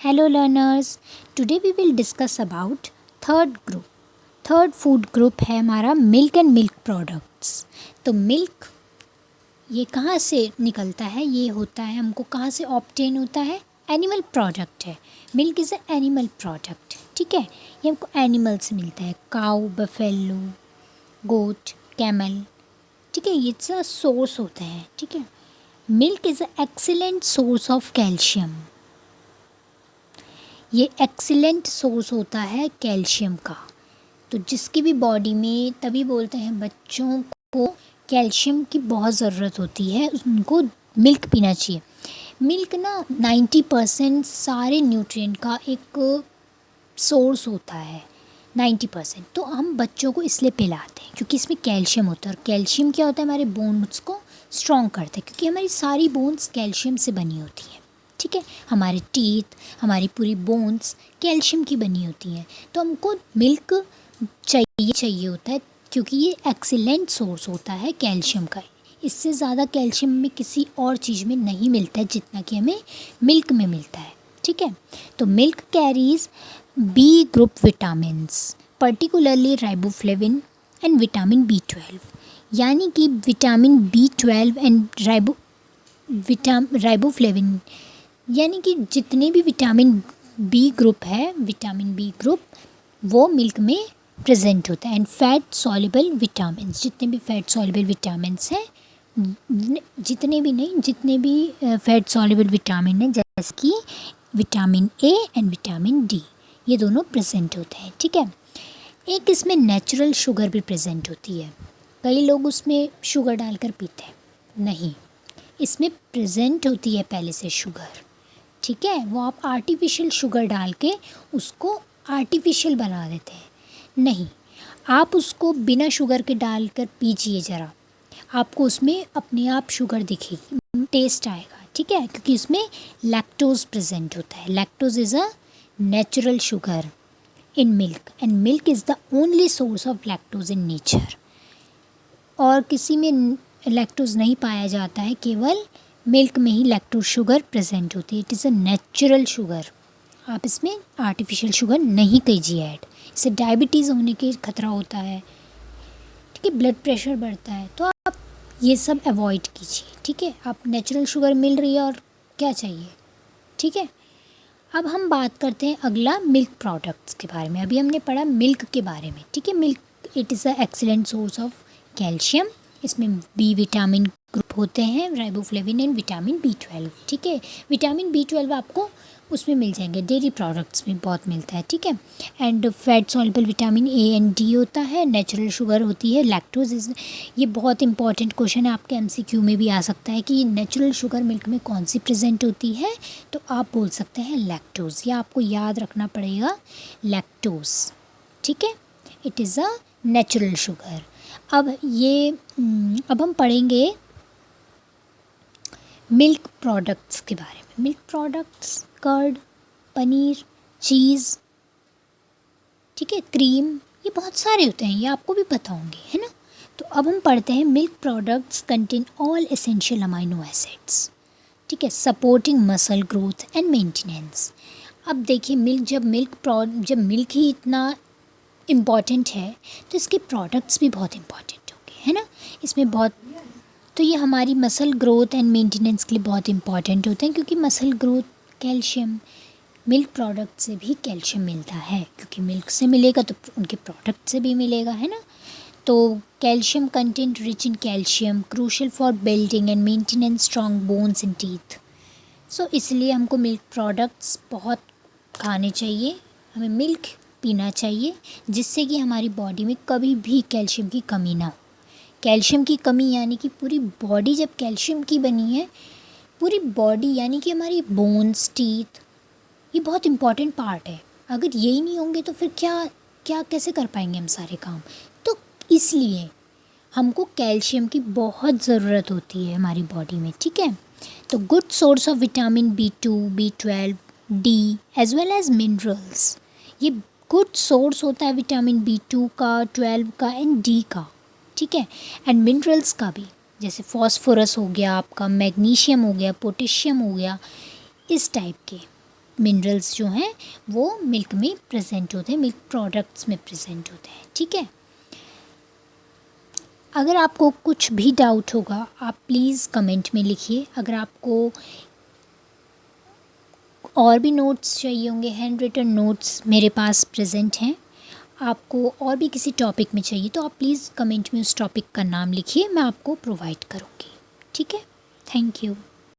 Hello learners, today we will discuss about third group. Third food group है हमारा milk and milk products. तो milk ये कहाँ से निकलता है, ये होता है हमको कहाँ से ऑब्टेन होता है, एनिमल प्रोडक्ट है। Milk is a animal product, ठीक है। ये हमको एनिमल से मिलता है, काऊ, बफेलो, गोट, कैमल, ठीक है। ये इट्स सोर्स होता है, ठीक है। Milk is a excellent source of calcium. ये एक्सीलेंट सोर्स होता है कैल्शियम का। तो जिसकी भी बॉडी में, तभी बोलते हैं बच्चों को कैल्शियम की बहुत ज़रूरत होती है, उनको मिल्क पीना चाहिए। मिल्क ना 90% सारे न्यूट्रिएंट का एक सोर्स होता है, 90%। तो हम बच्चों को इसलिए पिलाते हैं क्योंकि इसमें कैल्शियम होता है। और कैल्शियम क्या होता है, हमारे बोन्स को स्ट्रॉन्ग करता है, क्योंकि हमारी सारी बोन्स कैल्शियम से बनी होती हैं, ठीक है। हमारे टीथ, हमारी पूरी बोन्स कैल्शियम की बनी होती हैं। तो हमको मिल्क चाहिए होता है, क्योंकि ये एक्सीलेंट सोर्स होता है कैल्शियम का। इससे ज़्यादा कैल्शियम में किसी और चीज़ में नहीं मिलता है जितना कि हमें मिल्क में मिलता है, ठीक है। तो milk carries B group vitamins, particularly riboflavin and vitamin B12। यानी कि विटामिन B12 एंड राइबोफ्लेविन, यानी कि जितने भी विटामिन बी ग्रुप है, विटामिन बी ग्रुप, वो मिल्क में प्रेजेंट होता है। एंड फैट सॉल्युबल विटामिन्स, जितने भी फैट सॉल्युबल विटामिन्स हैं, जितने भी फैट सॉल्युबल विटामिन हैं, जैसे कि vitamin A and vitamin D, ये दोनों प्रेजेंट होते हैं, ठीक है। एक इसमें नेचुरल शुगर भी प्रेजेंट होती है। कई लोग उसमें शुगर डालकर पीते हैं, नहीं, इसमें प्रेजेंट होती है पहले से शुगर, ठीक है। वो आप आर्टिफिशियल शुगर डाल के उसको आर्टिफिशियल बना देते हैं, नहीं, आप उसको बिना शुगर के डालकर पीजिए ज़रा, आपको उसमें अपने आप शुगर दिखेगी, टेस्ट आएगा, ठीक है। क्योंकि इसमें लैक्टोज प्रेजेंट होता है। Lactose is a natural sugar in milk and milk is the only source of lactose in nature. और किसी में लैक्टोज नहीं पाया जाता है, केवल मिल्क में ही लैक्टोज शुगर प्रेजेंट होती है। It is a natural sugar, आप इसमें आर्टिफिशियल शुगर नहीं कीजिए ऐड, इससे डायबिटीज़ होने के खतरा होता है, ठीक है, ब्लड प्रेशर बढ़ता है। तो आप ये सब अवॉइड कीजिए, ठीक है। आप नेचुरल शुगर मिल रही है और क्या चाहिए, ठीक है। अब हम बात करते हैं अगला मिल्क प्रोडक्ट्स के बारे में। अभी हमने पढ़ा मिल्क के बारे में, ठीक है। Milk it is a excellent source of calcium. इसमें बी विटामिन ग्रुप होते हैं, राइबोफ्लेविन एंड विटामिन B12, ठीक है। विटामिन B12 आपको उसमें मिल जाएंगे, डेयरी प्रोडक्ट्स में बहुत मिलता है, ठीक है। And fat soluble vitamin A and D होता है, नेचुरल शुगर होती है, लैक्टोज। ये बहुत इंपॉर्टेंट क्वेश्चन है, आपके MCQ में भी आ सकता है कि नेचुरल शुगर मिल्क में कौन सी प्रेजेंट होती है, तो आप बोल सकते हैं लैक्टोज, या आपको याद रखना पड़ेगा लैक्टोज, ठीक है। It is a natural sugar. अब हम पढ़ेंगे मिल्क प्रोडक्ट्स के बारे में। मिल्क प्रोडक्ट्स कर्ड, पनीर, चीज़, ठीक है, क्रीम, ये बहुत सारे होते हैं, ये आपको भी पता होंगे, है ना। तो अब हम पढ़ते हैं milk products contain all essential amino acids, ठीक है, supporting muscle growth and maintenance. अब देखिए जब मिल्क ही इतना इम्पॉर्टेंट है, तो इसके प्रोडक्ट्स भी बहुत इम्पॉर्टेंट होंगे, है ना। इसमें बहुत, तो ये हमारी मसल ग्रोथ एंड मेंटेनेंस के लिए बहुत इंपॉर्टेंट होते हैं, क्योंकि muscle growth, calcium, milk product से भी कैल्शियम मिलता है, क्योंकि मिल्क से मिलेगा तो उनके प्रोडक्ट से भी मिलेगा, है ना। तो calcium content rich in calcium crucial for building and maintenance strong bones and teeth. So इसलिए हमको मिल्क प्रोडक्ट्स बहुत खाने चाहिए, हमें मिल्क पीना चाहिए, जिससे कि हमारी बॉडी में कभी भी कैल्शियम की कमी ना हो। कैल्शियम की कमी यानी कि पूरी बॉडी जब कैल्शियम की बनी है, पूरी बॉडी यानी कि हमारी बोन्स, टीथ, ये बहुत इम्पॉर्टेंट पार्ट है। अगर यही नहीं होंगे तो फिर क्या कैसे कर पाएंगे हम सारे काम। तो इसलिए हमको कैल्शियम की बहुत ज़रूरत होती है हमारी बॉडी में, ठीक है। तो good source of vitamin B2, B12, D as well as minerals, ये गुड सोर्स होता है विटामिन B2 का, 12 का एंड D का, ठीक है। एंड मिनरल्स का भी, जैसे फॉस्फोरस हो गया आपका, मैग्नीशियम हो गया, पोटेशियम हो गया, इस टाइप के, मिनरल्स जो हैं वो मिल्क में प्रेजेंट होते हैं, मिल्क प्रोडक्ट्स में प्रेजेंट होते हैं। ठीक है, अगर आपको कुछ भी डाउट होगा आप प्लीज़ कमेंट में लिखिए। अगर आपको और भी नोट्स चाहिए होंगे, हैंड रिटन नोट्स मेरे पास प्रेजेंट हैं। आपको और भी किसी टॉपिक में चाहिए तो आप प्लीज़ कमेंट में उस टॉपिक का नाम लिखिए, मैं आपको प्रोवाइड करूँगी। ठीक है, थैंक यू।